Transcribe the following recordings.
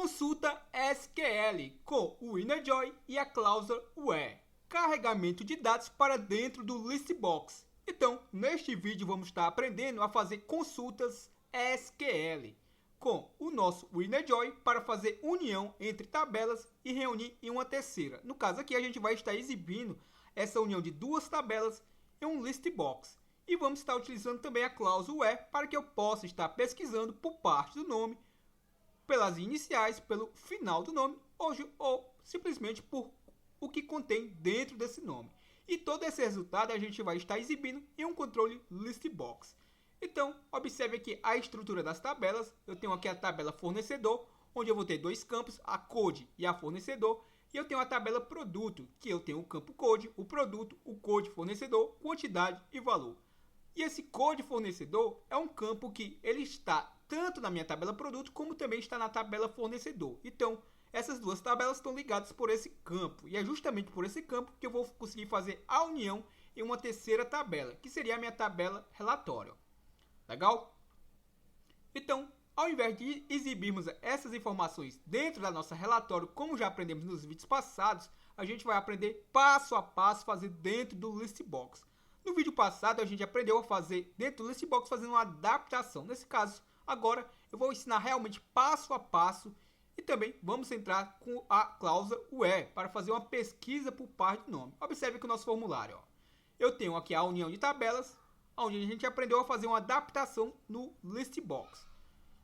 Consulta SQL com o InnerJoy e a cláusula WHERE. Carregamento de dados para dentro do Listbox. Então, neste vídeo vamos estar aprendendo a fazer consultas SQL com o nosso InnerJoy para fazer união entre tabelas e reunir em uma terceira. No caso aqui a gente vai estar exibindo essa união de duas tabelas em um Listbox. E vamos estar utilizando também a cláusula WHERE para que eu possa estar pesquisando por parte do nome, pelas iniciais, pelo final do nome ou simplesmente por o que contém dentro desse nome. E todo esse resultado a gente vai estar exibindo em um controle Listbox. Então, observe aqui a estrutura das tabelas. Eu tenho aqui a tabela fornecedor, onde eu vou ter dois campos, a code e a fornecedor. E eu tenho a tabela produto, que eu tenho o campo code, o produto, o code fornecedor, quantidade e valor. E esse code fornecedor é um campo que ele está tanto na minha tabela produto, como também está na tabela fornecedor. Então, essas duas tabelas estão ligadas por esse campo. E é justamente por esse campo que eu vou conseguir fazer a união em uma terceira tabela, que seria a minha tabela relatório. Legal? Então, ao invés de exibirmos essas informações dentro da nossa relatório, como já aprendemos nos vídeos passados, a gente vai aprender passo a passo fazer dentro do Listbox. No vídeo passado, a gente aprendeu a fazer dentro do Listbox fazendo uma adaptação. Nesse caso, agora eu vou ensinar realmente passo a passo e também vamos entrar com a cláusula WHERE para fazer uma pesquisa por parte do nome. Observe que o nosso formulário, eu tenho aqui a união de tabelas, onde a gente aprendeu a fazer uma adaptação no Listbox.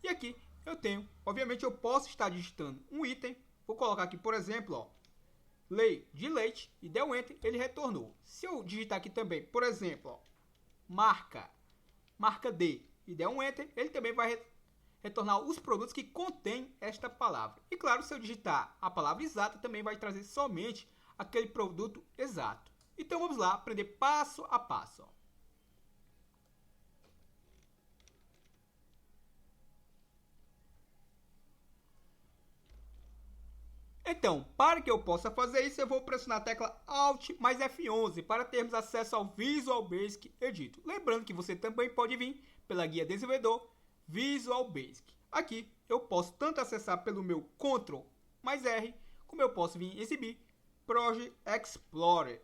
E aqui eu tenho, obviamente eu posso estar digitando um item, vou colocar aqui por exemplo, lei de leite e der um enter, ele retornou. Se eu digitar aqui também, por exemplo, marca D e der um enter, ele também vai retornar os produtos que contêm esta palavra. E claro, se eu digitar a palavra exata, também vai trazer somente aquele produto exato. Então vamos lá aprender passo a passo. Então, para que eu possa fazer isso, eu vou pressionar a tecla Alt mais F11 para termos acesso ao Visual Basic Edit. Lembrando que você também pode vir pela guia desenvolvedor Visual Basic. Aqui eu posso tanto acessar pelo meu Ctrl mais R, como eu posso vir exibir Project Explorer.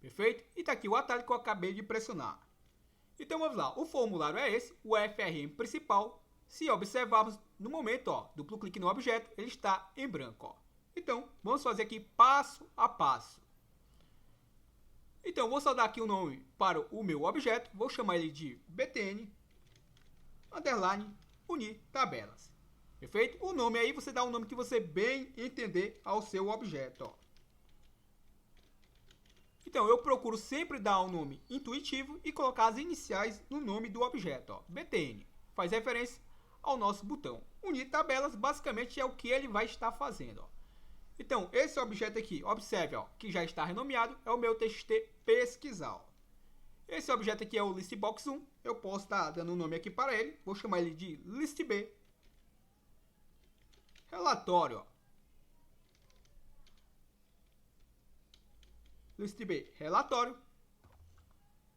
Perfeito? E está aqui o atalho que eu acabei de pressionar. Então vamos lá, o formulário é esse, o FRM principal. Se observarmos no momento, duplo clique no objeto, ele está em branco. Então, vamos fazer aqui passo a passo. Então, vou só dar aqui o nome para o meu objeto. Vou chamar ele de btn, underline, unir tabelas. Perfeito? O nome aí, você dá o nome que você bem entender ao seu objeto. Então, eu procuro sempre dar um nome intuitivo e colocar as iniciais no nome do objeto. btn faz referência ao nosso botão. Unir tabelas basicamente é o que ele vai estar fazendo. Então, esse objeto aqui, observe que já está renomeado, é o meu txt pesquisar. Esse objeto aqui é o listbox 1, eu posso estar dando um nome aqui para ele, vou chamar ele de listb relatório. Listb relatório.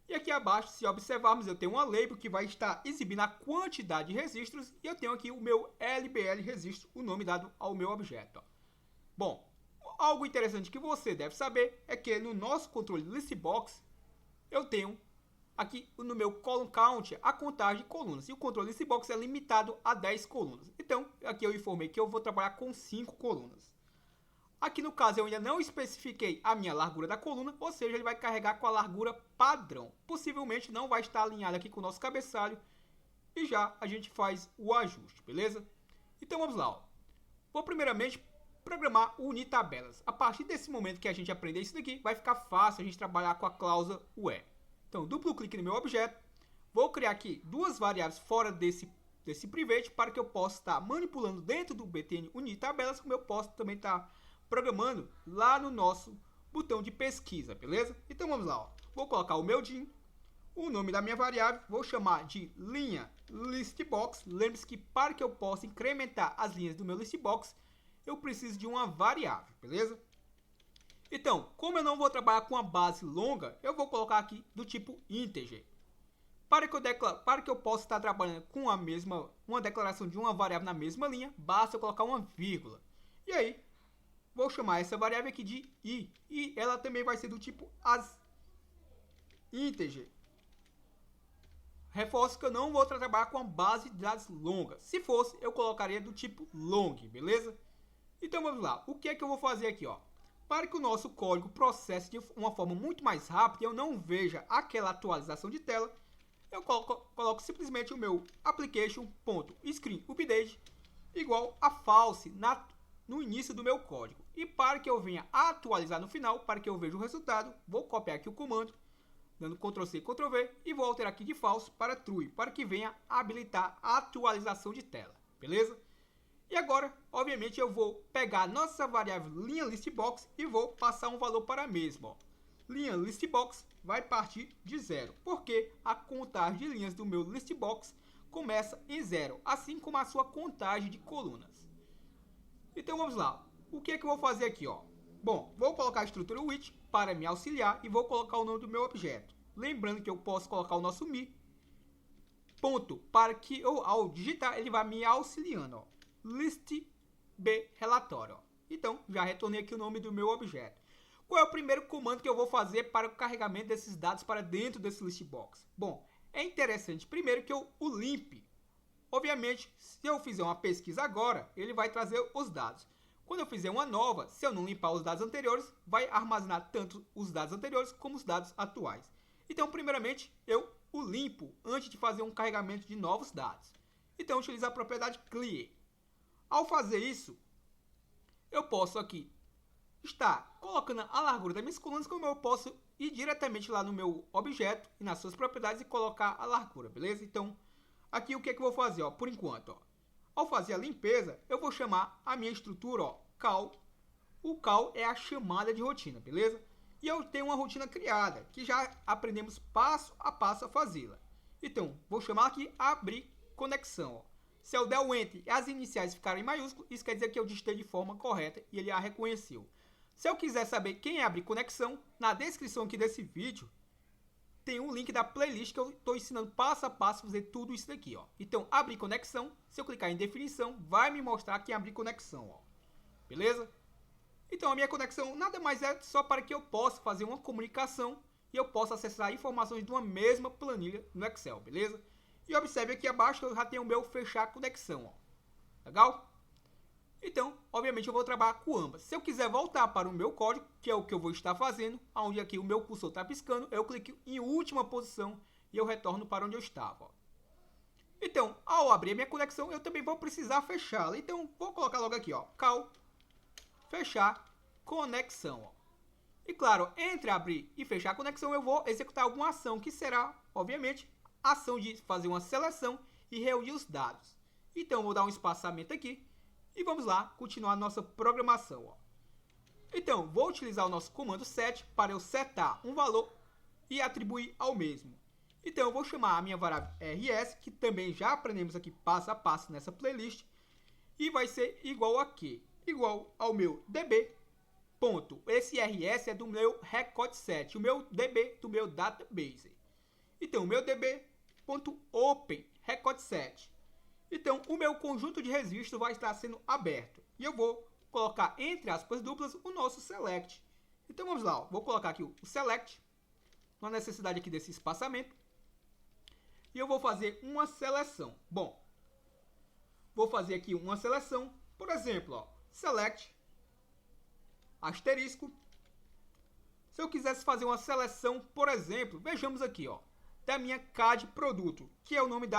E aqui abaixo, se observarmos, eu tenho uma label que vai estar exibindo a quantidade de registros e eu tenho aqui o meu LBL registro, o nome dado ao meu objeto. Bom, algo interessante que você deve saber é que no nosso controle Listbox, eu tenho aqui no meu column count a contagem de colunas. E o controle Listbox é limitado a 10 colunas. Então, aqui eu informei que eu vou trabalhar com 5 colunas. Aqui no caso eu ainda não especifiquei a minha largura da coluna, ou seja, ele vai carregar com a largura padrão. Possivelmente não vai estar alinhado aqui com o nosso cabeçalho e já a gente faz o ajuste, beleza? Então vamos lá. Vou primeiramente programar o unir tabelas. A partir desse momento que a gente aprender isso daqui, vai ficar fácil a gente trabalhar com a cláusula WHERE. Então duplo clique no meu objeto, vou criar aqui duas variáveis fora desse private para que eu possa estar manipulando dentro do btn unir tabelas, como eu posso também estar programando lá no nosso botão de pesquisa, beleza? Então vamos lá, vou colocar o meu DIN, o nome da minha variável, vou chamar de linha listbox. Lembre-se que para que eu possa incrementar as linhas do meu listbox, eu preciso de uma variável, beleza? Então, como eu não vou trabalhar com uma base longa, eu vou colocar aqui do tipo integer. Para que eu possa estar trabalhando com uma declaração de uma variável na mesma linha, basta eu colocar uma vírgula. E aí, vou chamar essa variável aqui de i. E ela também vai ser do tipo as integer. Reforço que eu não vou trabalhar com a base de dados longa. Se fosse, eu colocaria do tipo long, beleza? Então vamos lá. O que é que eu vou fazer aqui, ó? Para que o nosso código processe de uma forma muito mais rápida e eu não veja aquela atualização de tela, eu coloco simplesmente o meu application.screenUpdate igual a false no início do meu código. E para que eu venha atualizar no final, para que eu veja o resultado, vou copiar aqui o comando, dando Ctrl+C, Ctrl+V e vou alterar aqui de false para true, para que venha habilitar a atualização de tela, beleza? E agora, obviamente, eu vou pegar a nossa variável linha listbox e vou passar um valor para a mesma, ó. Linha listbox vai partir de 0, porque a contagem de linhas do meu listbox começa em 0, assim como a sua contagem de colunas. Então vamos lá. O que é que eu vou fazer aqui, ó? Bom, vou colocar a estrutura which para me auxiliar e vou colocar o nome do meu objeto. Lembrando que eu posso colocar o nosso me, ponto, para que eu, ao digitar, ele vai me auxiliando, ó. List B relatório, ó. Então, já retornei aqui o nome do meu objeto. Qual é o primeiro comando que eu vou fazer para o carregamento desses dados para dentro desse listbox? Bom, é interessante primeiro que eu o limpe. Obviamente, se eu fizer uma pesquisa agora, ele vai trazer os dados. Quando eu fizer uma nova, se eu não limpar os dados anteriores, vai armazenar tanto os dados anteriores como os dados atuais. Então, primeiramente, eu o limpo antes de fazer um carregamento de novos dados. Então, utilizo a propriedade clear. Ao fazer isso, eu posso aqui estar colocando a largura das minhas colunas, como eu posso ir diretamente lá no meu objeto e nas suas propriedades e colocar a largura, beleza? Então, aqui o que é que eu vou fazer, ó, por enquanto, ó. Ao fazer a limpeza, eu vou chamar a minha estrutura, ó, call. O call é a chamada de rotina, beleza? E eu tenho uma rotina criada, que já aprendemos passo a passo a fazê-la. Então, vou chamar aqui abrir conexão, ó. Se eu der o enter e as iniciais ficarem em maiúsculo, isso quer dizer que eu digitei de forma correta e ele a reconheceu. Se eu quiser saber quem é abrir conexão, na descrição aqui desse vídeo, tem um link da playlist que eu estou ensinando passo a passo a fazer tudo isso daqui, ó. Então, abrir conexão, se eu clicar em definição, vai me mostrar quem abrir conexão, ó. Beleza? Então, a minha conexão nada mais é só para que eu possa fazer uma comunicação e eu possa acessar informações de uma mesma planilha no Excel, beleza? E observe aqui abaixo que eu já tenho o meu fechar conexão, ó. Legal? Então, obviamente, eu vou trabalhar com ambas. Se eu quiser voltar para o meu código, que é o que eu vou estar fazendo, onde aqui o meu cursor está piscando, eu clico em última posição e eu retorno para onde eu estava, ó. Então, ao abrir a minha conexão, eu também vou precisar fechá-la. Então, vou colocar logo aqui, ó, call, fechar, conexão, ó. E claro, entre abrir e fechar a conexão, eu vou executar alguma ação, que será, obviamente, a ação de fazer uma seleção e reunir os dados. Então, vou dar um espaçamento aqui e vamos lá continuar nossa programação, ó. Então, vou utilizar o nosso comando set para eu setar um valor e atribuir ao mesmo. Então, eu vou chamar a minha variável rs, que também já aprendemos aqui passo a passo nessa playlist, e vai ser igual a quê? Igual ao meu db. Ponto. Esse rs é do meu record set, o meu db do meu database. Então, o meu db.open record set. Então, o meu conjunto de registro vai estar sendo aberto. E eu vou colocar entre aspas duplas o nosso select. Então, vamos lá. Ó. Vou colocar aqui o select, na necessidade aqui desse espaçamento. E eu vou fazer uma seleção. Bom, vou fazer aqui uma seleção. Por exemplo, ó, select, asterisco. Se eu quisesse fazer uma seleção, por exemplo, vejamos aqui, ó, da minha CAD produto, que é o nome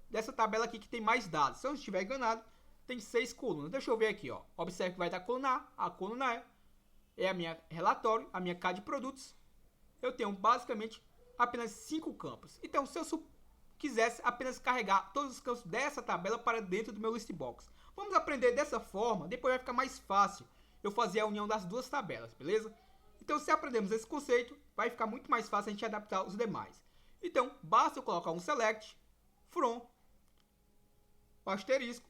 dessa tabela aqui que tem mais dados. Se eu não estiver enganado, tem 6 colunas. Deixa eu ver aqui, ó. Observe que vai dar a coluna A coluna E é a minha relatório, a minha CAD produtos. Eu tenho basicamente apenas 5 campos. Então, se eu quisesse apenas carregar todos os campos dessa tabela para dentro do meu listbox, vamos aprender dessa forma, depois vai ficar mais fácil eu fazer a união das duas tabelas, beleza? Então, se aprendemos esse conceito, vai ficar muito mais fácil a gente adaptar os demais. Então, basta eu colocar um select from, o asterisco,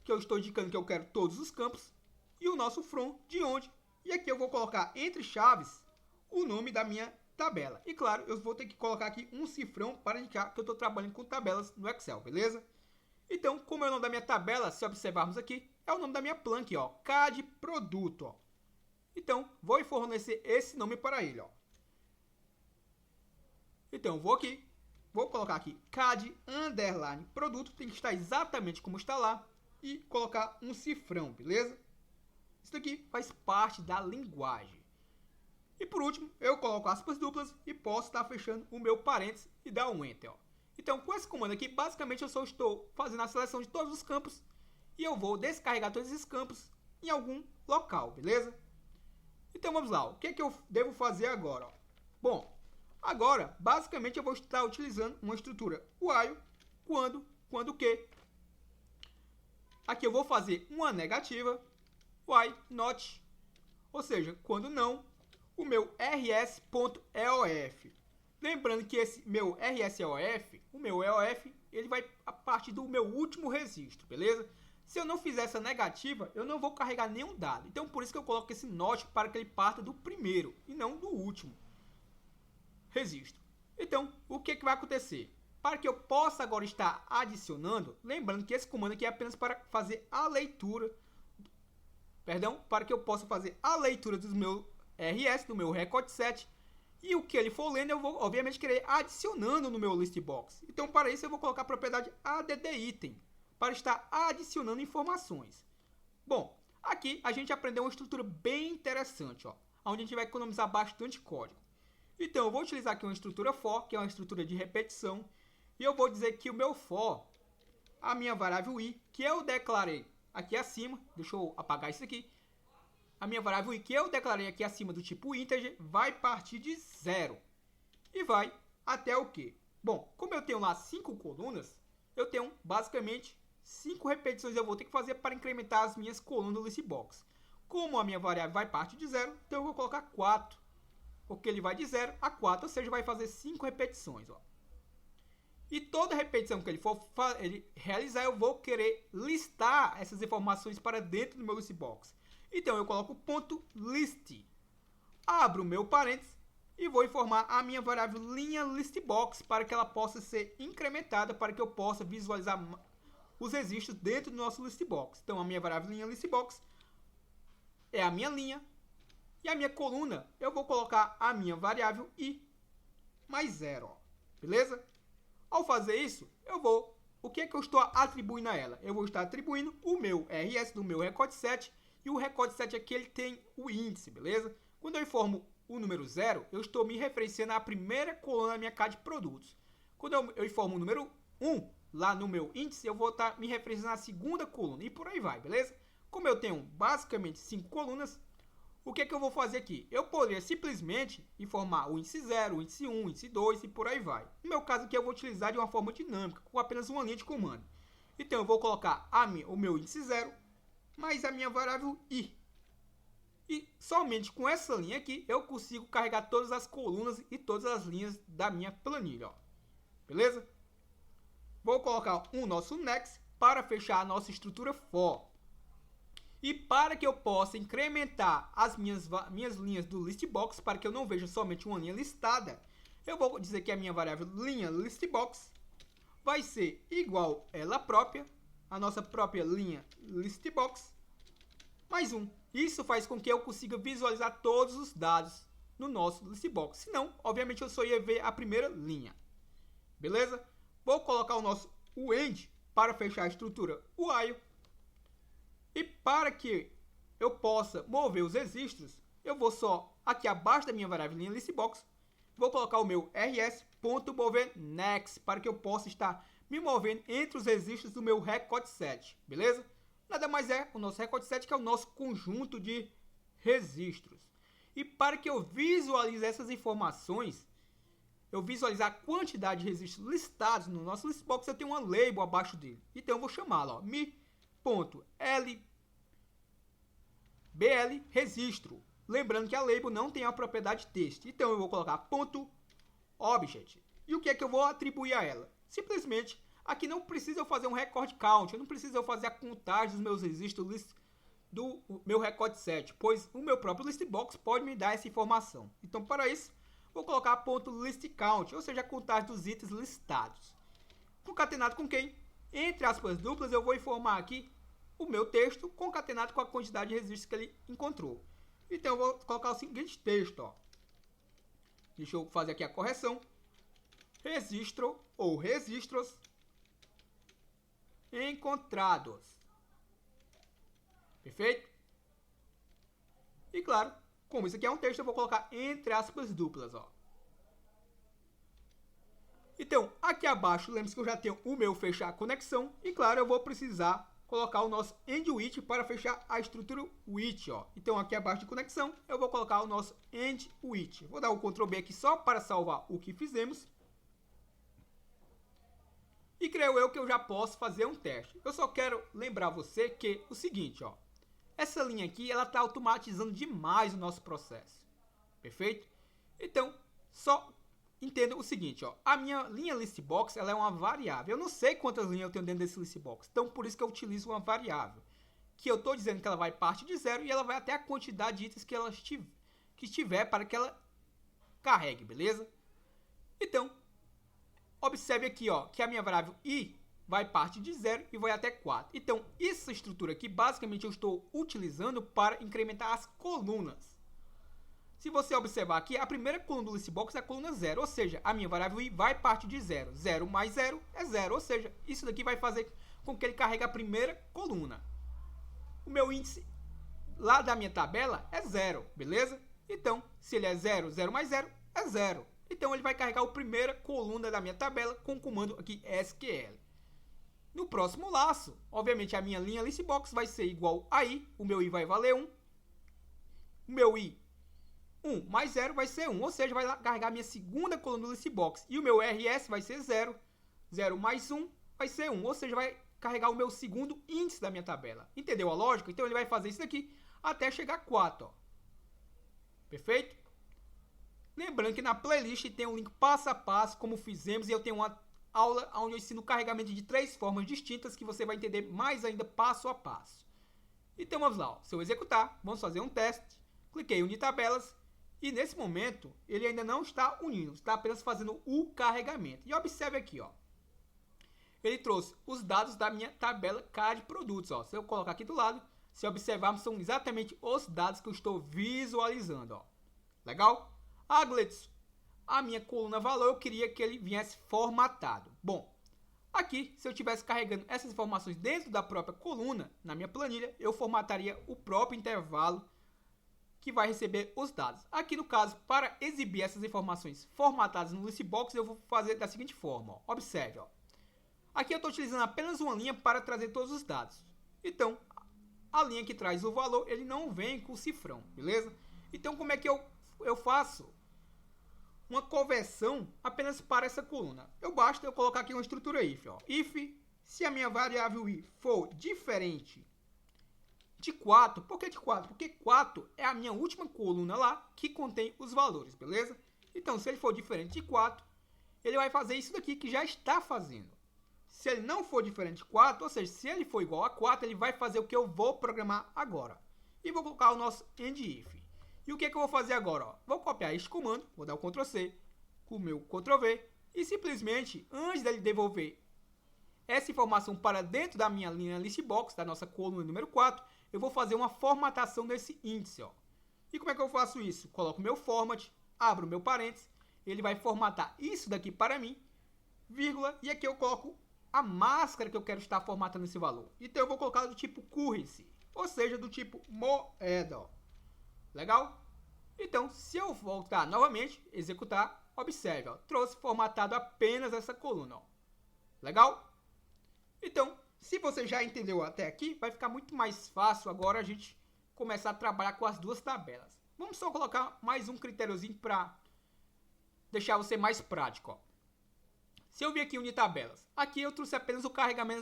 que eu estou indicando que eu quero todos os campos, e o nosso from de onde. E aqui eu vou colocar entre chaves o nome da minha tabela. E claro, eu vou ter que colocar aqui um cifrão para indicar que eu estou trabalhando com tabelas no Excel, beleza? Então, como é o nome da minha tabela, se observarmos aqui, é o nome da minha plank, ó, CAD produto, ó. Então, vou fornecer esse nome para ele, ó. Então, vou colocar aqui CAD underline produto, tem que estar exatamente como está lá, e colocar um cifrão, beleza? Isso daqui faz parte da linguagem. E por último, eu coloco aspas duplas e posso estar fechando o meu parênteses e dar um Enter, ó. Então, com esse comando aqui, basicamente eu só estou fazendo a seleção de todos os campos e eu vou descarregar todos esses campos em algum local, beleza? Então vamos lá, o que é que eu devo fazer agora? Ó? Bom, agora, basicamente eu vou estar utilizando uma estrutura while, quando que. Aqui eu vou fazer uma negativa, while not, ou seja, quando não, o meu rs.eof. Lembrando que esse meu rs.eof, o meu EOF, ele vai a partir do meu último registro, beleza? Se eu não fizer essa negativa, eu não vou carregar nenhum dado. Então, por isso que eu coloco esse not para que ele parta do primeiro e não do último registro. Então, o que vai acontecer? Para que eu possa agora estar adicionando, lembrando que esse comando aqui é apenas para fazer a leitura, para que eu possa fazer a leitura dos meus RS, do meu record set, e o que ele for lendo, eu vou, obviamente, querer adicionando no meu list box. Então, para isso, eu vou colocar a propriedade add item, para estar adicionando informações. Bom, aqui a gente aprendeu uma estrutura bem interessante, ó, onde a gente vai economizar bastante código. Então, eu vou utilizar aqui uma estrutura for, que é uma estrutura de repetição, e eu vou dizer que o meu for, a minha variável i, que eu declarei aqui acima, deixa eu apagar isso aqui, a minha variável i que eu declarei aqui acima do tipo integer vai partir de 0 e vai até o quê? Bom, como eu tenho lá 5 colunas, eu tenho basicamente 5 repetições eu vou ter que fazer para incrementar as minhas colunas do list box. Como a minha variável vai partir de 0, então eu vou colocar 4, porque ele vai de 0 a 4, ou seja, vai fazer 5 repetições. Ó. E toda repetição que ele for realizar, eu vou querer listar essas informações para dentro do meu list box. Então, eu coloco ponto list, abro o meu parênteses e vou informar a minha variável linha listbox para que ela possa ser incrementada, para que eu possa visualizar os registros dentro do nosso listbox. Então, a minha variável linha listbox é a minha linha e a minha coluna eu vou colocar a minha variável i mais 0, ó, beleza? Ao fazer isso, o que é que eu estou atribuindo a ela? Eu vou estar atribuindo o meu RS do meu record set. E o record set aqui ele tem o índice, beleza? Quando eu informo o número 0, eu estou me referenciando à primeira coluna da minha CAD produtos. Quando eu informo o número 1, lá no meu índice, eu vou estar me referenciando à segunda coluna. E por aí vai, beleza? Como eu tenho basicamente 5 colunas, o que é que eu vou fazer aqui? Eu poderia simplesmente informar o índice 0, o índice 1, o índice 2 e por aí vai. No meu caso aqui eu vou utilizar de uma forma dinâmica, com apenas uma linha de comando. Então eu vou colocar o meu índice 0, mais a minha variável i. E somente com essa linha aqui, eu consigo carregar todas as colunas e todas as linhas da minha planilha. Ó. Beleza? Vou colocar o nosso next para fechar a nossa estrutura for. E para que eu possa incrementar as minhas linhas do listbox, para que eu não veja somente uma linha listada, eu vou dizer que a minha variável linha listbox vai ser igual a ela própria, a nossa própria linha listbox, mais 1. Isso faz com que eu consiga visualizar todos os dados no nosso listbox. Senão, obviamente, eu só ia ver a primeira linha. Beleza? Vou colocar o nosso end para fechar a estrutura while. E para que eu possa mover os registros, eu vou só, aqui abaixo da minha variável linha listbox, vou colocar o meu rs.moverNext para que eu possa estar me movendo entre os registros do meu record set, beleza? Nada mais é o nosso record set, que é o nosso conjunto de registros. E para que eu visualize essas informações, eu visualizar a quantidade de registros listados no nosso listbox, eu tenho uma label abaixo dele. Então eu vou chamá-la, mi.lbl registro. Lembrando que a label não tem a propriedade text. Então eu vou colocar ponto object. E o que é que eu vou atribuir a ela? Simplesmente, aqui não precisa eu fazer um record count, eu não preciso eu fazer a contagem dos meus registros do meu record set, pois o meu próprio listbox pode me dar essa informação. Então, para isso, vou colocar ponto list count, ou seja, a contagem dos itens listados. Concatenado com quem? Entre aspas duplas, eu vou informar aqui o meu texto concatenado com a quantidade de registros que ele encontrou. Então, eu vou colocar o seguinte texto, ó. Deixa eu fazer aqui a correção. Registro ou registros encontrados. Perfeito? E claro, como isso aqui é um texto, eu vou colocar entre aspas duplas, ó. Então, aqui abaixo, lembre-se que eu já tenho o meu fechar conexão. E claro, eu vou precisar colocar o nosso end with para fechar a estrutura with, ó. Então, aqui abaixo de conexão, eu vou colocar o nosso end with. Vou dar o Ctrl B aqui só para salvar o que fizemos. E creio eu que eu já posso fazer um teste. Eu só quero lembrar você que o seguinte, ó. Essa linha aqui, ela está automatizando demais o nosso processo. Perfeito? Então, só entenda o seguinte, ó. A minha linha listbox, ela é uma variável. Eu não sei quantas linhas eu tenho dentro desse listbox. Então, por isso que eu utilizo uma variável. Que eu estou dizendo que ela vai partir de 0 e ela vai até a quantidade de itens que ela estiver para que ela carregue, beleza? Então, observe aqui, ó, que a minha variável i vai partir de 0 e vai até 4. Então, essa estrutura aqui, basicamente, eu estou utilizando para incrementar as colunas. Se você observar aqui, a primeira coluna do listbox é a coluna 0, ou seja, a minha variável i vai partir de 0. 0 mais 0 é 0, ou seja, isso daqui vai fazer com que ele carregue a primeira coluna. O meu índice lá da minha tabela é 0, beleza? Então, se ele é 0, 0 mais 0 é 0. Então, ele vai carregar a primeira coluna da minha tabela com o comando aqui SQL. No próximo laço, obviamente, a minha linha listbox vai ser igual a i. O meu i vai valer 1. O meu i, 1 mais 0 vai ser 1. Ou seja, vai carregar a minha segunda coluna do listbox. E o meu rs vai ser 0. 0 mais 1 vai ser 1. Ou seja, vai carregar o meu segundo índice da minha tabela. Entendeu a lógica? Então, ele vai fazer isso daqui até chegar a 4. Ó. Perfeito? Lembrando que na playlist tem um link passo a passo, como fizemos, e eu tenho uma aula onde eu ensino o carregamento de 3 formas distintas que você vai entender mais ainda passo a passo. Então vamos lá, ó. Se eu executar, vamos fazer um teste. Cliquei em unir tabelas e nesse momento ele ainda não está unindo, está apenas fazendo o carregamento. E observe aqui, ó. Ele trouxe os dados da minha tabela CAD produtos, ó. Se eu colocar aqui do lado, se observarmos, são exatamente os dados que eu estou visualizando, ó. Legal? Ah, Gleidson, a minha coluna valor, eu queria que ele viesse formatado. Bom, aqui, se eu estivesse carregando essas informações dentro da própria coluna, na minha planilha, eu formataria o próprio intervalo que vai receber os dados. Aqui, no caso, para exibir essas informações formatadas no listbox, eu vou fazer da seguinte forma. Ó. Observe, ó. Aqui eu estou utilizando apenas uma linha para trazer todos os dados. Então, a linha que traz o valor, ele não vem com o cifrão, beleza? Então, como é que eu faço uma conversão apenas para essa coluna? Basta eu colocar aqui uma estrutura if. Ó. If, se a minha variável i for diferente de 4, por que de 4? Porque 4 é a minha última coluna lá que contém os valores, beleza? Então, se ele for diferente de 4, ele vai fazer isso daqui que já está fazendo. Se ele não for diferente de 4, ou seja, se ele for igual a 4, ele vai fazer o que eu vou programar agora. E vou colocar o nosso end if. E o que, que eu vou fazer agora? Ó? Vou copiar este comando, vou dar o Ctrl C, com o meu Ctrl V, e simplesmente, antes dele devolver essa informação para dentro da minha linha listbox, da nossa coluna número 4, eu vou fazer uma formatação desse índice. Ó. E como é que eu faço isso? Coloco o meu format, abro o meu parênteses, ele vai formatar isso daqui para mim, vírgula, e aqui eu coloco a máscara que eu quero estar formatando esse valor. Então eu vou colocar do tipo currency, ou seja, do tipo moeda. Ó. Legal? Então, se eu voltar novamente, executar, observe, ó, trouxe formatado apenas essa coluna. Ó. Legal? Então, se você já entendeu até aqui, vai ficar muito mais fácil agora a gente começar a trabalhar com as duas tabelas. Vamos só colocar mais um critériozinho para deixar você mais prático. Ó. Se eu vir aqui em unir tabelas, aqui eu trouxe apenas o carregamento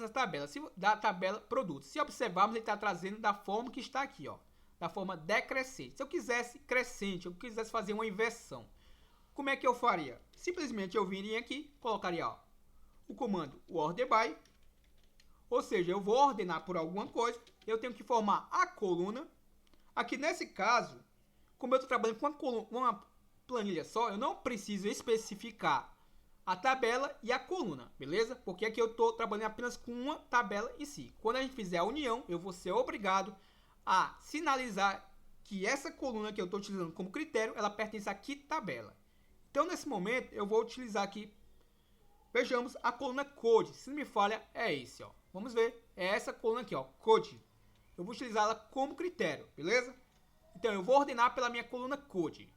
da tabela produtos. Se observarmos, ele está trazendo da forma que está aqui, ó. Da forma decrescente. Se eu quisesse crescente, eu quisesse fazer uma inversão, como é que eu faria? Simplesmente eu viria aqui, colocaria ó, o comando order by, ou seja, eu vou ordenar por alguma coisa, eu tenho que formar a coluna. Aqui nesse caso, como eu estou trabalhando com uma planilha só, eu não preciso especificar a tabela e a coluna, beleza? Porque aqui eu estou trabalhando apenas com uma tabela em si. Quando a gente fizer a união, eu vou ser obrigado a sinalizar que essa coluna que eu estou utilizando como critério, ela pertence a que tabela. Então, nesse momento, eu vou utilizar aqui, vejamos, a coluna code. Se não me falha, é esse, ó. Vamos ver, é essa coluna aqui, ó, code. Eu vou utilizá-la como critério, beleza? Então, eu vou ordenar pela minha coluna code.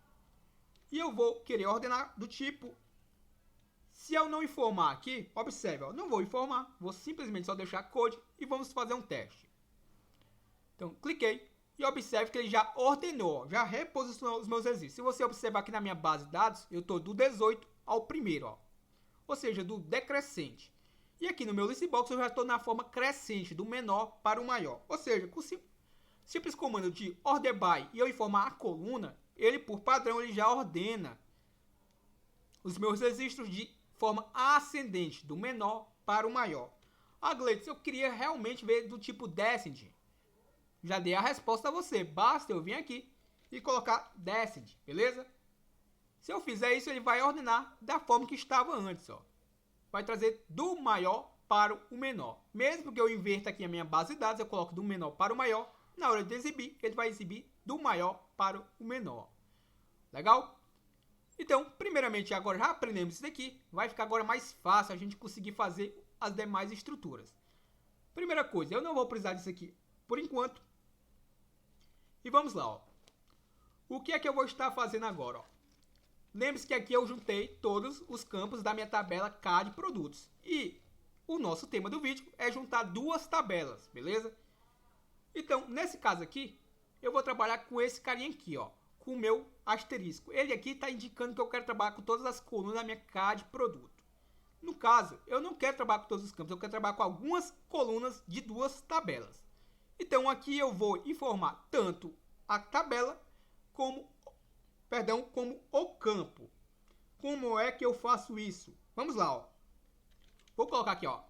E eu vou querer ordenar do tipo... Se eu não informar aqui, observe, ó, não vou informar, vou simplesmente só deixar code e vamos fazer um teste. Então, cliquei e observe que ele já ordenou, já reposicionou os meus registros. Se você observar aqui na minha base de dados, eu estou do 18 ao primeiro, ó, ou seja, do decrescente. E aqui no meu listbox eu já estou na forma crescente, do menor para o maior. Ou seja, com o simples comando de order by e eu informar a coluna, ele por padrão ele já ordena os meus registros de forma ascendente, do menor para o maior. Ah, Gleides, eu queria realmente ver do tipo descend. Já dei a resposta a você. Basta eu vir aqui e colocar descend, beleza? Se eu fizer isso, ele vai ordenar da forma que estava antes, ó. Vai trazer do maior para o menor. Mesmo que eu inverta aqui a minha base de dados, eu coloco do menor para o maior. Na hora de exibir, ele vai exibir do maior para o menor. Legal? Então, primeiramente, agora já aprendemos isso daqui, vai ficar agora mais fácil a gente conseguir fazer as demais estruturas. Primeira coisa, eu não vou precisar disso aqui por enquanto. E vamos lá, ó. O que é que eu vou estar fazendo agora, ó? Lembre-se que aqui eu juntei todos os campos da minha tabela CAD produtos. E o nosso tema do vídeo é juntar duas tabelas, beleza? Então, nesse caso aqui, eu vou trabalhar com esse carinha aqui, ó. Com o meu asterisco. Ele aqui está indicando que eu quero trabalhar com todas as colunas da minha CAD produto. No caso, eu não quero trabalhar com todos os campos, eu quero trabalhar com algumas colunas de duas tabelas. Então aqui eu vou informar tanto a tabela como o campo. Como é que eu faço isso? Vamos lá, ó. Vou colocar aqui, ó.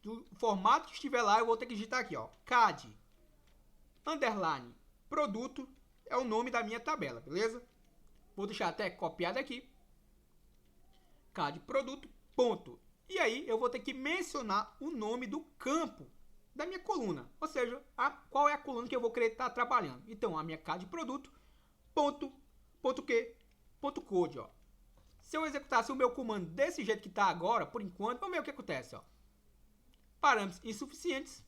Do formato que estiver lá, eu vou ter que digitar aqui, ó. CAD underline produto é o nome da minha tabela, beleza? Vou deixar até copiado aqui. CAD produto, ponto. E aí eu vou ter que mencionar o nome do campo da minha coluna. Ou seja, qual é a coluna que eu vou querer estar trabalhando. Então, a minha CAD produto, ponto code, ó. Se eu executasse o meu comando desse jeito que está agora, por enquanto, vamos ver o que acontece, ó. Parâmetros insuficientes.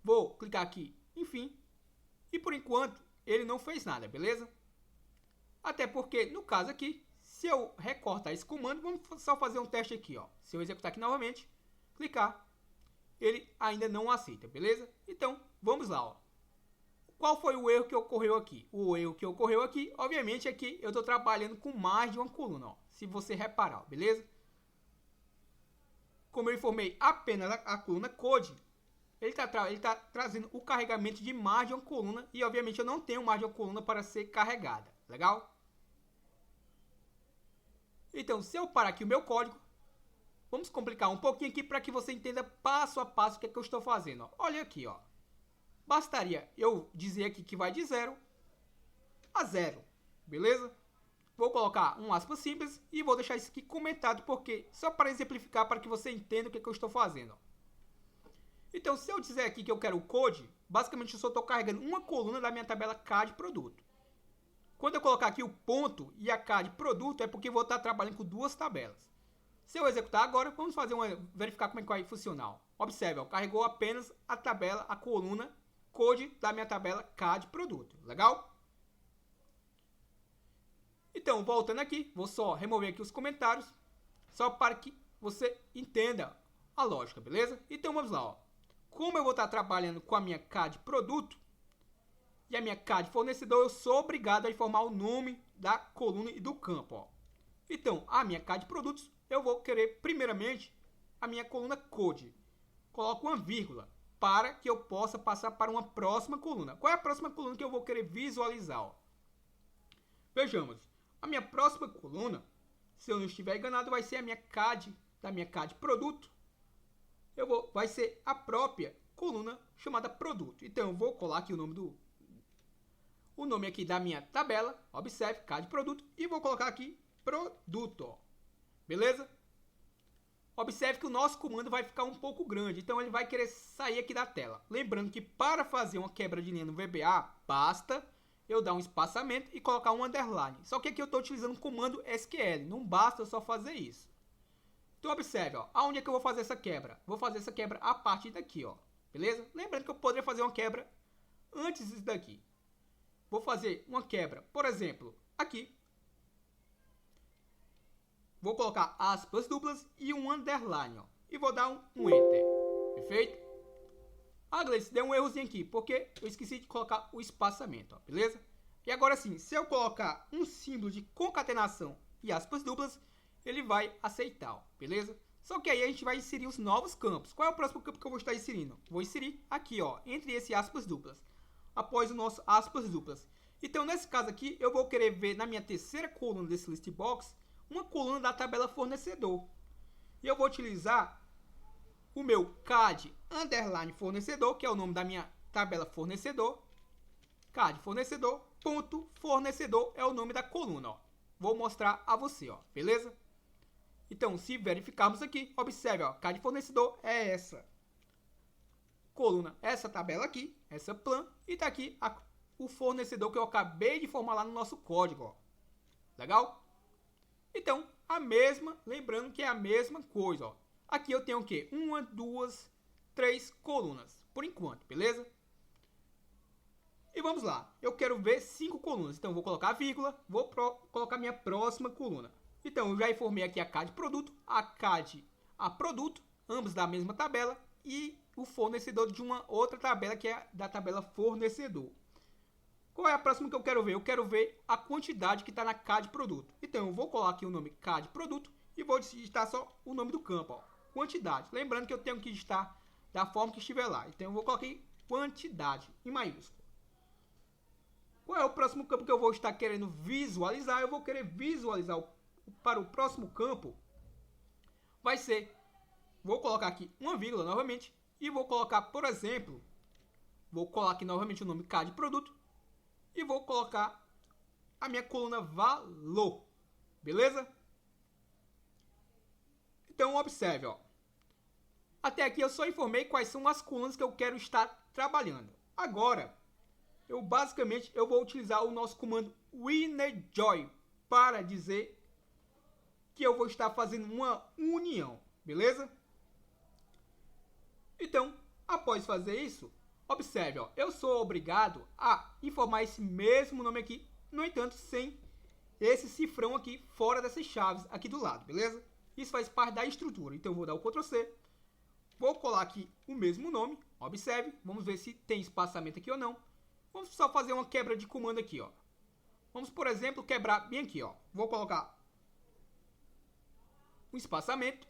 Vou clicar aqui, enfim. E por enquanto, ele não fez nada, beleza? Até porque, no caso aqui, se eu recortar esse comando, vamos só fazer um teste aqui, ó. Se eu executar aqui novamente, clicar, ele ainda não aceita, beleza? Então, vamos lá, ó. Qual foi o erro que ocorreu aqui? O erro que ocorreu aqui, obviamente, é que eu estou trabalhando com mais de uma coluna, ó. Se você reparar, beleza? Como eu informei apenas a coluna code, ele tá trazendo o carregamento de mais de uma coluna e, obviamente, eu não tenho mais de uma coluna para ser carregada. Legal? Então, se eu parar aqui o meu código, vamos complicar um pouquinho aqui para que você entenda passo a passo o que é que eu estou fazendo. Ó. Olha aqui, ó. Bastaria eu dizer aqui que vai de 0 a 0, beleza? Vou colocar um aspas simples e vou deixar isso aqui comentado, porque só para exemplificar, para que você entenda o que é que eu estou fazendo. Ó. Então, se eu dizer aqui que eu quero o code, basicamente eu só estou carregando uma coluna da minha tabela CAD produto. Quando eu colocar aqui o ponto e a CAD produto, é porque eu vou estar trabalhando com duas tabelas. Se eu executar agora, vamos verificar como é que vai funcionar. Observe, ó, carregou apenas a tabela, a coluna code da minha tabela CAD produto. Legal? Então, voltando aqui, vou só remover aqui os comentários, só para que você entenda a lógica, beleza? Então, vamos lá, ó. Como eu vou estar trabalhando com a minha CAD produto e a minha CAD fornecedor, eu sou obrigado a informar o nome da coluna e do campo, ó. Então, a minha CAD produtos, eu vou querer, primeiramente, a minha coluna code. Coloco uma vírgula para que eu possa passar para uma próxima coluna. Qual é a próxima coluna que eu vou querer visualizar, ó? Vejamos. A minha próxima coluna, se eu não estiver enganado, vai ser a minha CAD, da minha CAD produto. Vai ser a própria coluna chamada produto. Então, eu vou colar aqui o o nome aqui da minha tabela, observe, CAD produto, e vou colocar aqui produto, ó. Beleza? Observe que o nosso comando vai ficar um pouco grande, então ele vai querer sair aqui da tela. Lembrando que para fazer uma quebra de linha no VBA, basta eu dar um espaçamento e colocar um underline. Só que aqui eu estou utilizando o comando SQL, não basta eu só fazer isso. Então observe, ó, aonde é que eu vou fazer essa quebra? Vou fazer essa quebra a partir daqui, ó. Beleza? Lembrando que eu poderia fazer uma quebra antes disso daqui. Vou fazer uma quebra, por exemplo, aqui. Vou colocar aspas duplas e um underline, ó. E vou dar um enter. Perfeito? Ah, Gleice, deu um errozinho aqui, porque eu esqueci de colocar o espaçamento, ó. Beleza? E agora sim, se eu colocar um símbolo de concatenação e aspas duplas, ele vai aceitar, ó. Beleza? Só que aí a gente vai inserir os novos campos. Qual é o próximo campo que eu vou estar inserindo? Vou inserir aqui, ó, entre esse aspas duplas. Após o nosso aspas duplas. Então, nesse caso aqui, eu vou querer ver na minha terceira coluna desse list box uma coluna da tabela fornecedor. E eu vou utilizar o meu CAD underline fornecedor, que é o nome da minha tabela fornecedor. CAD fornecedor, ponto fornecedor é o nome da coluna, ó. Vou mostrar a você, ó, beleza? Então, se verificarmos aqui, observe, ó, CAD fornecedor é essa coluna, essa tabela aqui, essa plan, e tá aqui o fornecedor que eu acabei de formar lá no nosso código, ó. Legal? Então, a mesma, lembrando que é a mesma coisa, ó. Aqui eu tenho o quê? 1, 2, 3 colunas, por enquanto, beleza? E vamos lá, eu quero ver 5 colunas, então eu vou colocar a vírgula, vou colocar minha próxima coluna. Então, eu já informei aqui a CAD produto, a CAD a produto, ambos da mesma tabela, e o fornecedor de uma outra tabela, que é da tabela fornecedor. Qual é a próxima que eu quero ver? Eu quero ver a quantidade que está na CAD produto. Então, eu vou colocar aqui o nome CAD produto e vou digitar só o nome do campo, ó, quantidade. Lembrando que eu tenho que digitar da forma que estiver lá. Então, eu vou colocar aqui quantidade em maiúsculo. Qual é o próximo campo que eu vou estar querendo visualizar? Eu vou querer visualizar para o próximo campo. Vai ser, vou colocar aqui uma vírgula novamente e vou colocar, por exemplo, vou colocar aqui novamente o nome CAD produto. E vou colocar a minha coluna valor. Beleza? Então, observe, ó. Até aqui eu só informei quais são as colunas que eu quero estar trabalhando. Agora, eu vou utilizar o nosso comando winnerjoin para dizer que eu vou estar fazendo uma união. Beleza? Então, após fazer isso, observe, ó, eu sou obrigado a informar esse mesmo nome aqui, no entanto, sem esse cifrão aqui fora dessas chaves aqui do lado, beleza? Isso faz parte da estrutura, então eu vou dar o Ctrl C, vou colar aqui o mesmo nome, observe, vamos ver se tem espaçamento aqui ou não. Vamos só fazer uma quebra de comando aqui, ó. Vamos, por exemplo, quebrar bem aqui, ó. Vou colocar um espaçamento,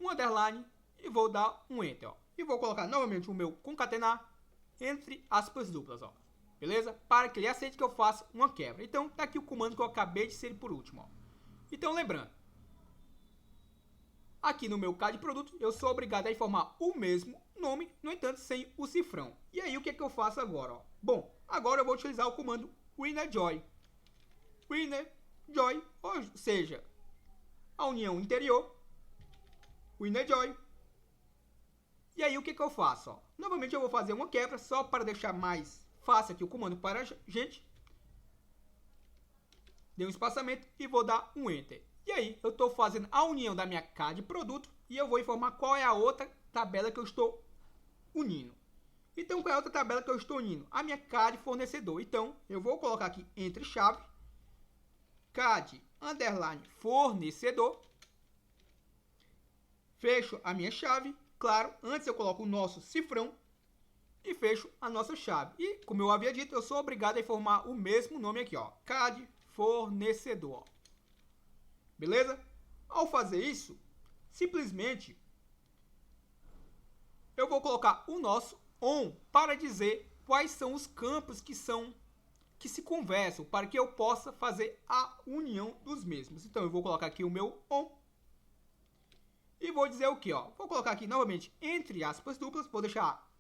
um underline e vou dar um Enter, ó. E vou colocar novamente o meu concatenar entre aspas duplas, ó. Beleza? Para que ele aceite que eu faça uma quebra. Então, tá aqui o comando que eu acabei de inserir por último, ó. Então, lembrando, aqui no meu CAD produto, eu sou obrigado a informar o mesmo nome, no entanto, sem o cifrão. E aí, o que é que eu faço agora, ó? Bom, agora eu vou utilizar o comando winnerjoin. Winnerjoin, ou seja, a união interior, winnerjoin. E aí, o que eu faço? Ó? Novamente, eu vou fazer uma quebra, só para deixar mais fácil aqui o comando para a gente. Dei um espaçamento e vou dar um Enter. E aí, eu estou fazendo a união da minha CAD produto e eu vou informar qual é a outra tabela que eu estou unindo. Então, qual é a outra tabela que eu estou unindo? A minha CAD fornecedor. Então, eu vou colocar aqui entre chave, CAD underline fornecedor. Fecho a minha chave. Claro, antes eu coloco o nosso cifrão e fecho a nossa chave. E, como eu havia dito, eu sou obrigado a informar o mesmo nome aqui, ó, CAD fornecedor. Beleza? Ao fazer isso, simplesmente eu vou colocar o nosso ON para dizer quais são os campos que se conversam para que eu possa fazer a união dos mesmos. Então eu vou colocar aqui o meu ON. E vou dizer o que, ó? Vou colocar aqui novamente entre aspas duplas, vou deixar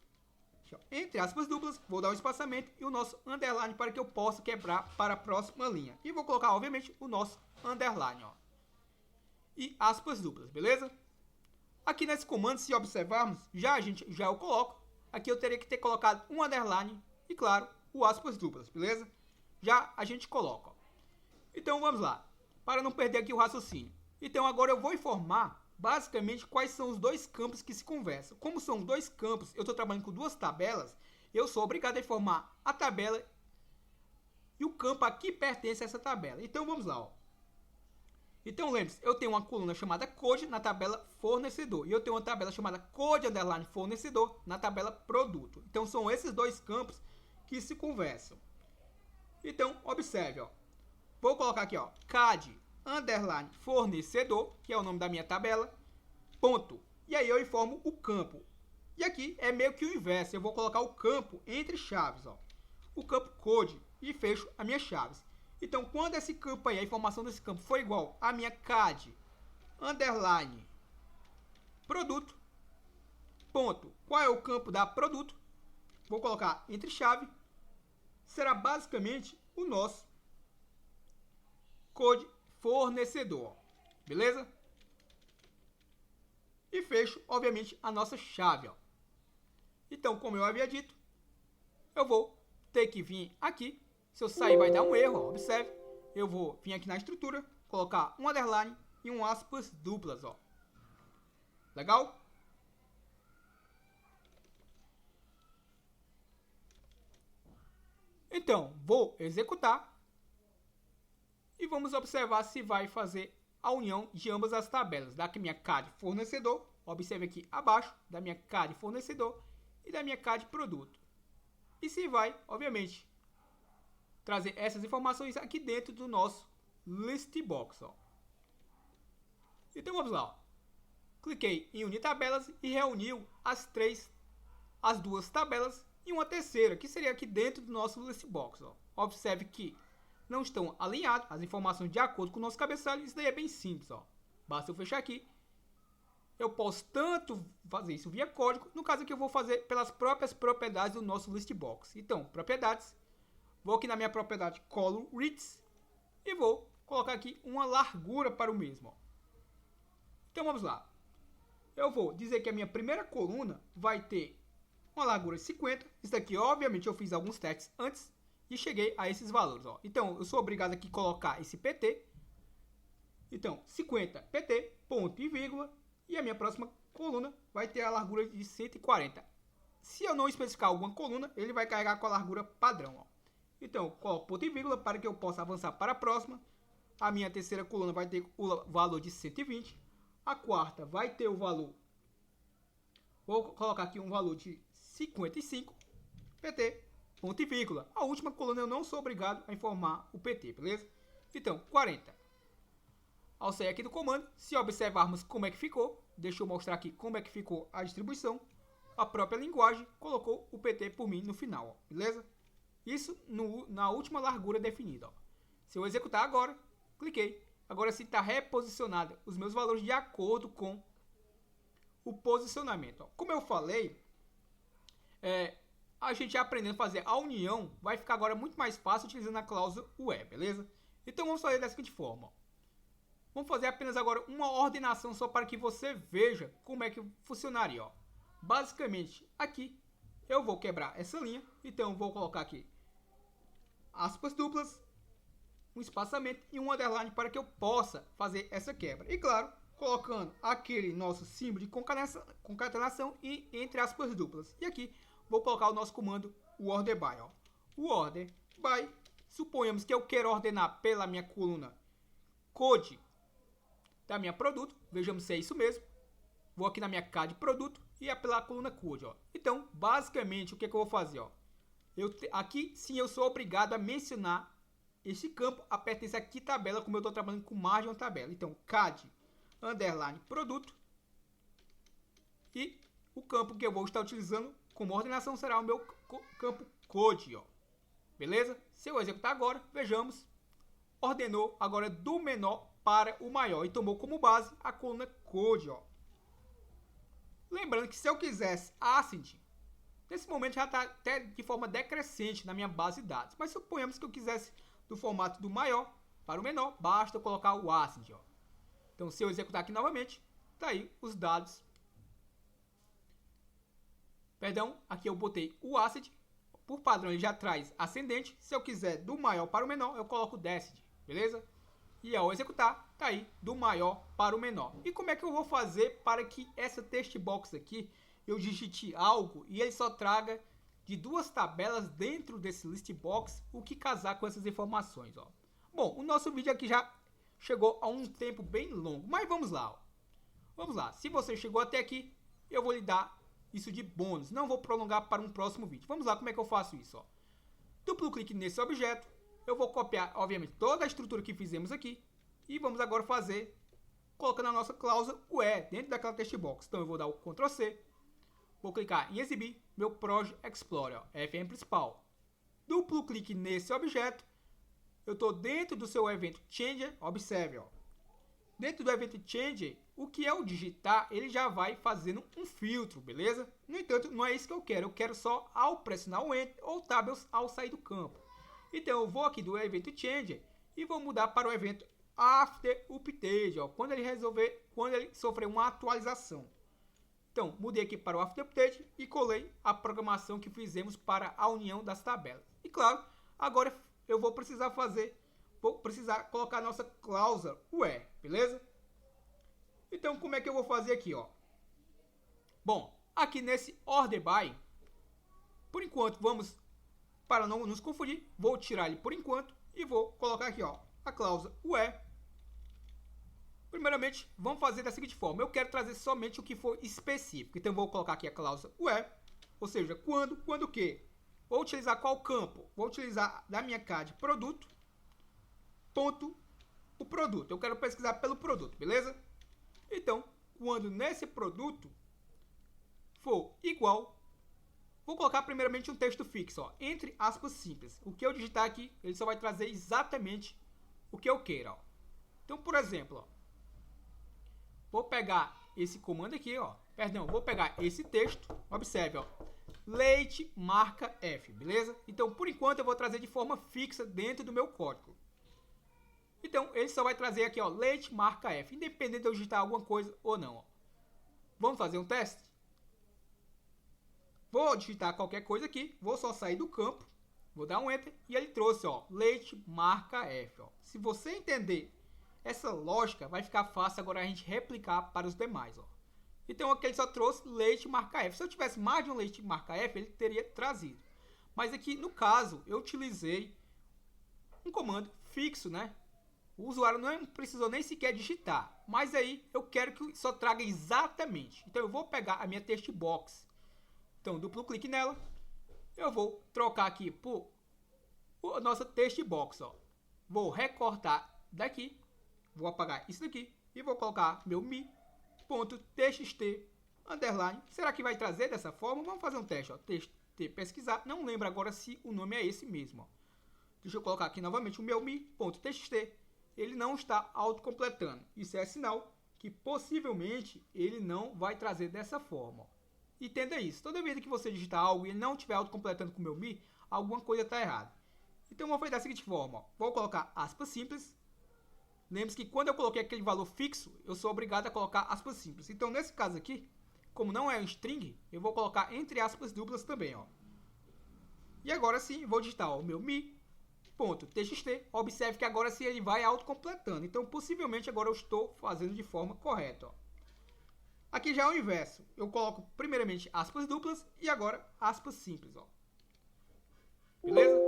Ó. Entre aspas duplas, vou dar um espaçamento e o nosso underline para que eu possa quebrar para a próxima linha. E vou colocar, obviamente, o nosso underline. Ó. E aspas duplas, beleza? Aqui nesse comando, se observarmos, já eu coloco. Aqui eu teria que ter colocado um underline e, claro, o aspas duplas, beleza? Já a gente coloca. Ó. Então vamos lá, para não perder aqui o raciocínio. Então agora eu vou informar basicamente quais são os dois campos que se conversam. Como são dois campos, eu estou trabalhando com duas tabelas, eu sou obrigado a informar a tabela e o campo a que pertence a essa tabela. Então vamos lá. Ó. Então lembre-se, eu tenho uma coluna chamada code na tabela fornecedor e eu tenho uma tabela chamada code underline fornecedor na tabela produto. Então são esses dois campos que se conversam. Então observe, ó. Vou colocar aqui, ó, CAD underline fornecedor, que é o nome da minha tabela, ponto. E aí eu informo o campo. E aqui é meio que o inverso, eu vou colocar o campo entre chaves, ó. O campo code e fecho as minhas chaves. Então, quando esse campo aí, a informação desse campo for igual a minha CAD underline produto, ponto. Qual é o campo da produto? Vou colocar entre chave, será basicamente o nosso code fornecedor, beleza? E fecho, obviamente, a nossa chave, ó. Então, como eu havia dito, eu vou ter que vir aqui. Se eu sair, vai dar um erro, ó. Observe. Eu vou vir aqui na estrutura, colocar um underline e um aspas duplas, ó. Legal? Então, vou executar. E vamos observar se vai fazer a união de ambas as tabelas. Da minha CAD fornecedor, observe aqui abaixo, da minha CAD fornecedor e da minha CAD produto. E se vai, obviamente, trazer essas informações aqui dentro do nosso list box. Ó. Então vamos lá. Ó. Cliquei em unir tabelas e reuniu as duas tabelas e uma terceira, que seria aqui dentro do nosso list box. Ó. Observe que não estão alinhadas as informações de acordo com o nosso cabeçalho. Isso daí é bem simples, ó. Basta eu fechar aqui. Eu posso tanto fazer isso via código, no caso aqui eu vou fazer pelas próprias propriedades do nosso list box. Então, propriedades, vou aqui na minha propriedade column width e vou colocar aqui uma largura para o mesmo, ó. Então vamos lá. Eu vou dizer que a minha primeira coluna vai ter uma largura de 50. Isso daqui, obviamente, eu fiz alguns testes antes e cheguei a esses valores, ó. Então, eu sou obrigado aqui a colocar esse PT. Então, 50 PT, ponto e vírgula. E a minha próxima coluna vai ter a largura de 140. Se eu não especificar alguma coluna, ele vai carregar com a largura padrão, ó. Então, coloco ponto e vírgula para que eu possa avançar para a próxima. A minha terceira coluna vai ter o valor de 120. A quarta vai ter o valor... Vou colocar aqui um valor de 55. PT, ponto e vírgula. A última coluna eu não sou obrigado a informar o PT, beleza? Então, 40. Ao sair aqui do comando, se observarmos como é que ficou, deixa eu mostrar aqui como é que ficou a distribuição. A própria linguagem colocou o PT por mim no final, ó, beleza? Isso na última largura definida. Ó. Se eu executar agora, cliquei. Agora sim está reposicionado os meus valores de acordo com o posicionamento. Ó. Como eu falei, a gente aprendendo a fazer a união vai ficar agora muito mais fácil utilizando a cláusula where, beleza? Então vamos fazer da seguinte forma. Ó. Vamos fazer apenas agora uma ordenação só para que você veja como é que funcionaria. Ó. Basicamente, aqui eu vou quebrar essa linha. Então, vou colocar aqui aspas duplas, um espaçamento e um underline para que eu possa fazer essa quebra. E claro, colocando aquele nosso símbolo de concatenação e entre aspas duplas. E aqui vou colocar o nosso comando order by. Ó. O order by, suponhamos que eu quero ordenar pela minha coluna code da minha produto, vejamos se é isso mesmo. Vou aqui na minha CAD produto e é pela coluna code, ó. Então, basicamente, o que, que eu vou fazer, ó? Aqui, sim, eu sou obrigado a mencionar este campo a pertencer a que tabela, como eu estou trabalhando com margem ou tabela. Então, CAD underline produto e o campo que eu vou estar utilizando como ordenação será o meu campo code, ó. Beleza? Se eu executar agora, vejamos, ordenou agora do menor para o maior e tomou como base a coluna code, ó. Lembrando que se eu quisesse ascending, Nesse momento já está até de forma decrescente na minha base de dados. Mas suponhamos que eu quisesse do formato do maior para o menor, basta eu colocar o ACID. Ó. Então, se eu executar aqui novamente, tá aí os dados. Perdão, aqui eu botei o ACID. Por padrão, ele já traz ascendente. Se eu quiser do maior para o menor, eu coloco o DECID, beleza? E ao executar, tá aí do maior para o menor. E como é que eu vou fazer para que essa text box aqui, eu digite algo e ele só traga de duas tabelas dentro desse list box o que casar com essas informações, ó. Bom, o nosso vídeo aqui já chegou a um tempo bem longo, mas vamos lá, ó. Vamos lá, se você chegou até aqui, eu vou lhe dar isso de bônus, não vou prolongar para um próximo vídeo. Vamos lá, como é que eu faço isso, ó. Duplo clique nesse objeto, eu vou copiar, obviamente, toda a estrutura que fizemos aqui e vamos agora fazer, colocando a nossa cláusula where dentro daquela text box. Então eu vou dar o Ctrl C, vou clicar em exibir meu Project Explorer, ó, FM principal. Duplo clique nesse objeto, eu estou dentro do seu evento Changer, observe, ó. Dentro do evento Changer, o que eu digitar, ele já vai fazendo um filtro, beleza? No entanto, não é isso que eu quero só ao pressionar o Enter ou Tab ao sair do campo. Então eu vou aqui do evento Changer e vou mudar para o evento After Update, ó, quando ele sofrer uma atualização. Então, mudei aqui para o After Update e colei a programação que fizemos para a união das tabelas. E claro, agora eu vou precisar colocar a nossa cláusula where, beleza? Então, como é que eu vou fazer aqui, ó? Bom, aqui nesse order by, por enquanto, para não nos confundir, vou tirar ele por enquanto e vou colocar aqui, ó, a cláusula where. Primeiramente, vamos fazer da seguinte forma, eu quero trazer somente o que for específico. Então, vou colocar aqui a cláusula where, ou seja, quando o quê? Vou utilizar qual campo? Vou utilizar da minha CAD produto, ponto, o produto. Eu quero pesquisar pelo produto, beleza? Então, quando nesse produto for igual, vou colocar primeiramente um texto fixo, ó, entre aspas simples. O que eu digitar aqui, ele só vai trazer exatamente o que eu queira, ó. Então, por exemplo, ó, vou pegar esse comando aqui, ó. Perdão, vou pegar esse texto, observe, ó. Leite marca F, beleza? Então, por enquanto, eu vou trazer de forma fixa dentro do meu código. Então, ele só vai trazer aqui, ó, leite marca F, independente de eu digitar alguma coisa ou não, ó. Vamos fazer um teste? Vou digitar qualquer coisa aqui, vou só sair do campo, vou dar um Enter e ele trouxe, ó, leite marca F, ó. Se você entender essa lógica, vai ficar fácil agora a gente replicar para os demais, ó. Então, aqui ele só trouxe leite marca F. Se eu tivesse mais de um leite marca F, ele teria trazido. Mas aqui, no caso, eu utilizei um comando fixo, né? O usuário não precisou nem sequer digitar. Mas aí, eu quero que só traga exatamente. Então, eu vou pegar a minha text box. Então, duplo clique nela. Eu vou trocar aqui por a nossa text box, ó. Vou recortar daqui. Vou apagar isso daqui. E vou colocar meu mi.txt underline. Será que vai trazer dessa forma? Vamos fazer um teste, ó. Txt pesquisar. Não lembro agora se o nome é esse mesmo, ó. Deixa eu colocar aqui novamente o meu mi.txt. Ele não está autocompletando. Isso é sinal que possivelmente ele não vai trazer dessa forma, ó. Entenda isso. Toda vez que você digitar algo e ele não estiver autocompletando com o meu mi, alguma coisa está errada. Então, vou fazer da seguinte forma, ó. Vou colocar aspas simples. Lembre-se que quando eu coloquei aquele valor fixo, eu sou obrigado a colocar aspas simples. Então, nesse caso aqui, como não é um string, eu vou colocar entre aspas duplas também, ó. E agora sim, vou digitar, ó, o meu mi.txt. Observe que agora sim ele vai autocompletando. Então, possivelmente agora eu estou fazendo de forma correta, ó. Aqui já é o inverso. Eu coloco primeiramente aspas duplas e agora aspas simples, ó. Beleza?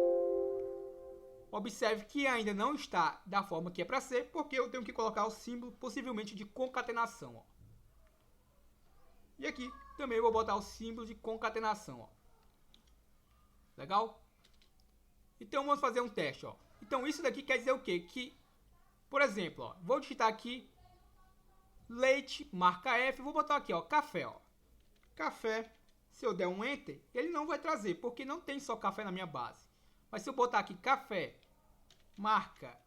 Observe que ainda não está da forma que é para ser, porque eu tenho que colocar o símbolo possivelmente de concatenação, ó. E aqui também eu vou botar o símbolo de concatenação, ó. Legal? Então vamos fazer um teste, ó. Então isso daqui quer dizer o quê? Que, por exemplo, ó, vou digitar aqui leite marca F, vou botar aqui, ó, café, ó. Café, se eu der um Enter, ele não vai trazer, porque não tem só café na minha base. Mas se eu botar aqui café marca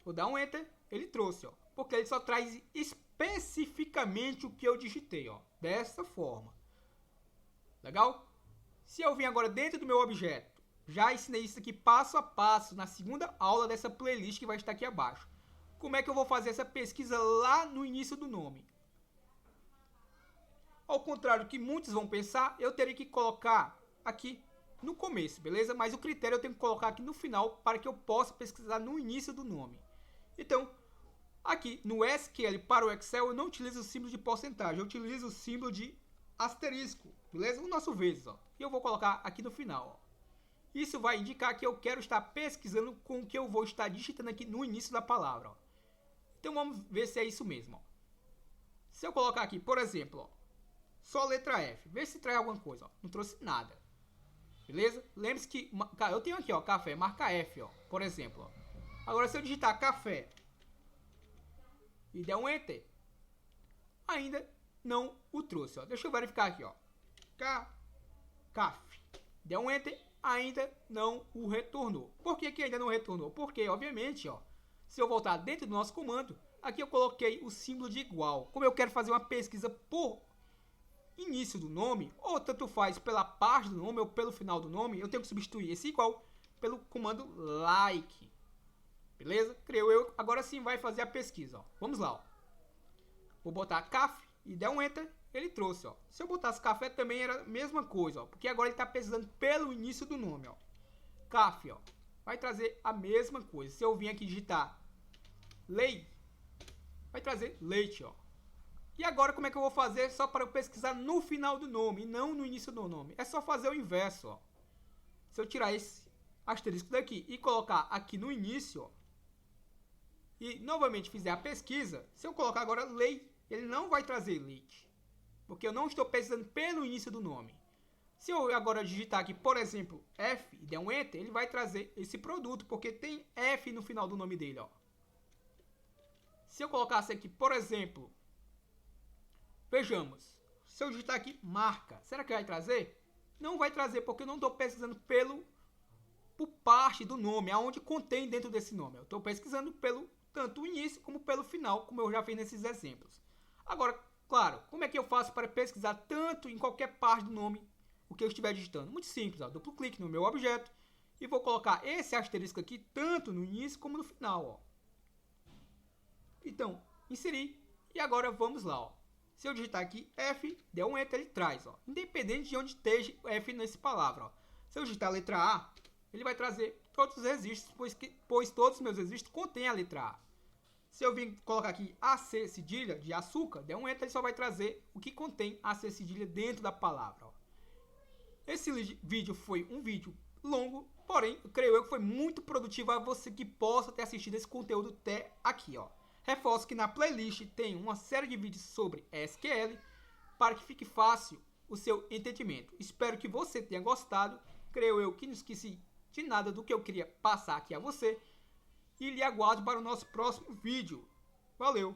vou dar um Enter, ele trouxe, ó. Porque ele só traz especificamente o que eu digitei, ó. Dessa forma. Legal? Se eu vim agora dentro do meu objeto, já ensinei isso aqui passo a passo na segunda aula dessa playlist que vai estar aqui abaixo. Como é que eu vou fazer essa pesquisa lá no início do nome? Ao contrário do que muitos vão pensar, eu teria que colocar aqui no começo, beleza? Mas o critério eu tenho que colocar aqui no final para que eu possa pesquisar no início do nome. Então, aqui no SQL para o Excel eu não utilizo o símbolo de porcentagem, eu utilizo o símbolo de asterisco, beleza? O nosso vezes, ó. E eu vou colocar aqui no final, ó. Isso vai indicar que eu quero estar pesquisando com o que eu vou estar digitando aqui no início da palavra, ó. Então vamos ver se é isso mesmo, ó. Se eu colocar aqui, por exemplo, ó, só a letra F, vê se traz alguma coisa, ó. Não trouxe nada. Beleza? Lembre-se que eu tenho aqui, ó, café, marca F, ó, por exemplo, ó. Agora se eu digitar café e der um enter, ainda não o trouxe, ó. Deixa eu verificar aqui, ó. Caf. Der um enter, ainda não o retornou. Por que ainda não retornou? Porque, obviamente, ó, se eu voltar dentro do nosso comando, aqui eu coloquei o símbolo de igual. Como eu quero fazer uma pesquisa por início do nome, ou tanto faz pela parte do nome ou pelo final do nome, eu tenho que substituir esse igual pelo comando like. Beleza? Creio eu. Agora sim vai fazer a pesquisa, ó. Vamos lá, ó. Vou botar café e der um enter, ele trouxe, ó. Se eu botasse café também era a mesma coisa, ó, porque agora ele está pesquisando pelo início do nome, ó. Café, ó. Vai trazer a mesma coisa. Se eu vim aqui digitar leite, vai trazer leite, ó. E agora como é que eu vou fazer só para eu pesquisar no final do nome e não no início do nome? É só fazer o inverso, ó. Se eu tirar esse asterisco daqui e colocar aqui no início, ó, e novamente fizer a pesquisa, se eu colocar agora leite, ele não vai trazer leite, porque eu não estou pesquisando pelo início do nome. Se eu agora digitar aqui, por exemplo, F e der um enter, ele vai trazer esse produto, porque tem F no final do nome dele, ó. Se eu colocasse aqui, por exemplo, vejamos, se eu digitar aqui marca, será que vai trazer? Não vai trazer, porque eu não estou pesquisando por parte do nome, aonde contém dentro desse nome. Eu estou pesquisando pelo tanto o início como pelo final, como eu já fiz nesses exemplos. Agora, claro, como é que eu faço para pesquisar tanto em qualquer parte do nome o que eu estiver digitando? Muito simples, ó. Duplo clique no meu objeto e vou colocar esse asterisco aqui tanto no início como no final, ó. Então, inserir e agora vamos lá, ó. Se eu digitar aqui F, der um enter, ele traz, ó. Independente de onde esteja o F nessa palavra, ó. Se eu digitar a letra A, ele vai trazer todos os registros, pois todos os meus registros contêm a letra A. Se eu vir colocar aqui AC cedilha de açúcar, der um enter, ele só vai trazer o que contém AC cedilha dentro da palavra, ó. Esse vídeo foi um vídeo longo, porém, eu creio que foi muito produtivo a você que possa ter assistido esse conteúdo até aqui, ó. Reforço que na playlist tem uma série de vídeos sobre SQL para que fique fácil o seu entendimento. Espero que você tenha gostado. Creio eu que não esqueci de nada do que eu queria passar aqui a você. E lhe aguardo para o nosso próximo vídeo. Valeu!